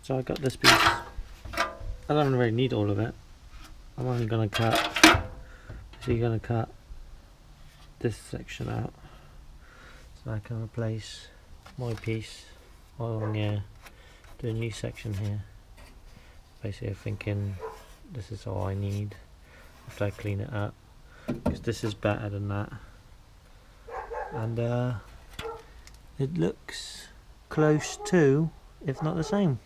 So I got this piece. I don't really need all of it. I'm only going to cut, so you're going to cut this section out so I can replace my piece. Oh yeah, do a new section here. Basically I'm thinking this is all I need after I clean it up, because this is better than that, and it looks close to, if not the same.